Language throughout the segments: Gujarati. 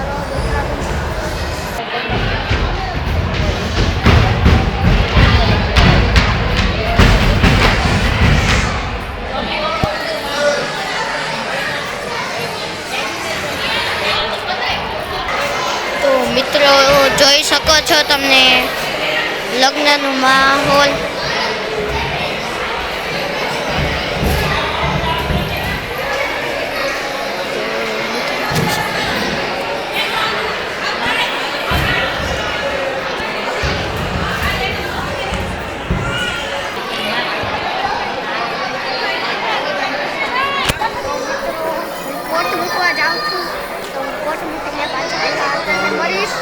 ચાલો દેખાડું. તો મિત્રો જોઈ શકો છો તમને લગ્નનું માહોલ. કોટ મૂકવા જાઉં છું તો કોટ મૂકીને પાછા મળીશ.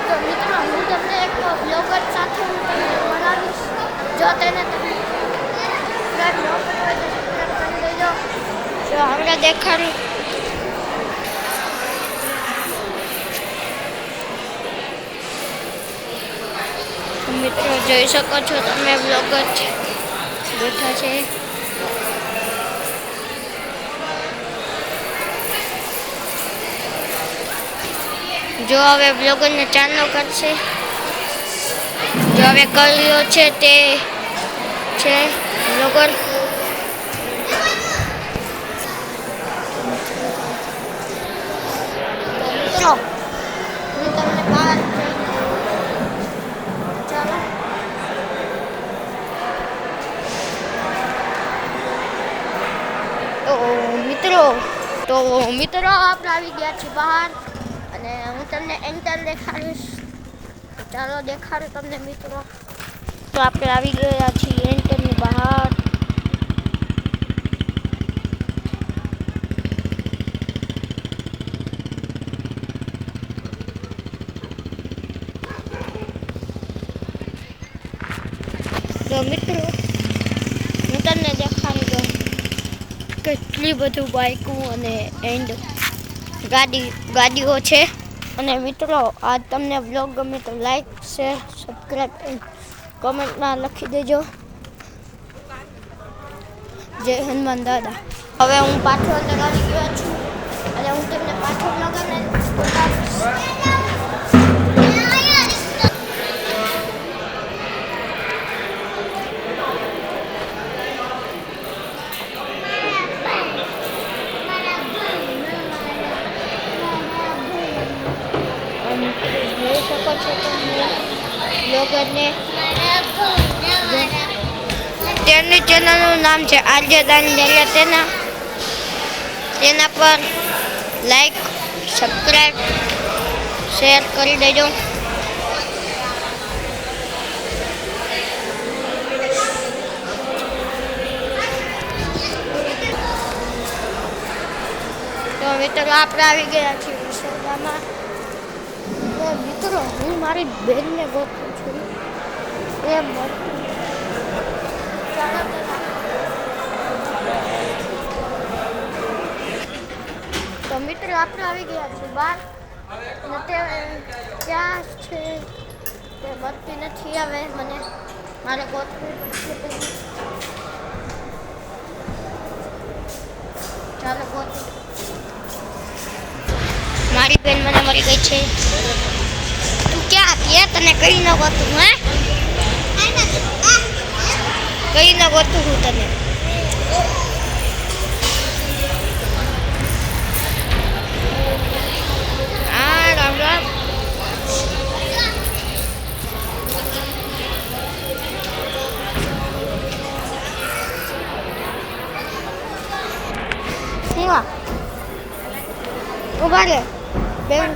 તો મિત્રો હું તમને એક બ્લોગર સાથે બનાવીશ. જો તેને તમે સબસ્ક્રાઈબ ન કર્યો હોય તો સબસ્ક્રાઈબ કરી દેજો. જો હમણાં દેખાડી મિત્રો જોઈ શકો છો તમે બ્લોગર છે બેઠા છે. જો હવે બ્લોગરને ચાલુ કરશે. જો હવે કર્યો છે તે છે બ્લોગર. મિત્રો હું તમને બહાર ચાલો તો મિત્રો આપણે આવી ગયા છીએ બહાર અને હું તમને એન્ટર દેખાડીશ. ચાલો દેખાડું તમને મિત્રો. તો આપણે આવી ગયા છીએ એન્ટરની બહાર. તો મિત્રો હું તમને દેખાડી દઉં કેટલી બધું બાઇકો અને ગાડીઓ છે. અને મિત્રો આ તમને બ્લોગ ગમે તો લાઈક શેર સબસ્ક્રાઈબ કમેન્ટમાં લખી દેજો. જય હનુમાન દાદા. હવે હું પાછો લગાવી ગયો છું અને હું તમને પાછો લગાવીને બતાવીશ. જોઈ શકો છો તમે બ્લોગરને. તેમની ચેનલનું નામ છે આરજે દાનિયેલિયા. તેના પર લાઈક સબસ્ક્રાઈબ શેર કરી દેજો. તો મિત્રો આપણે આવી ગયા છીએ વિસર્જનમાં. મિત્રો હું મારી બેનને ગોતું છું એ મળતું. તો મિત્રો આપણે આવી ગયા છીએ બહાર અને તે ક્યાં છે તે મળતી નથી. હવે મને મારે ગોતવું પડશે. ચાલો ગોતું. મારી બેન મને મળી ગઈ છે. તું ક્યાં હતી? તને કઈ ન ગોતું? હે કઈ ન ગોતું હું તને? હા રામ રામ. ઉભા રે બેન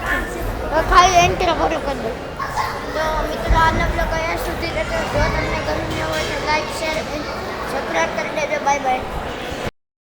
ખાલી એન્ટર ફોટો કરી દો. તો મિત્રો આજનો બ્લોગ અહીંયા સુધી રહેતો. જો તમને ગમ્યો હોય તો લાઈક શેર સબસ્ક્રાઈબ કરી દેજો. Bye bye.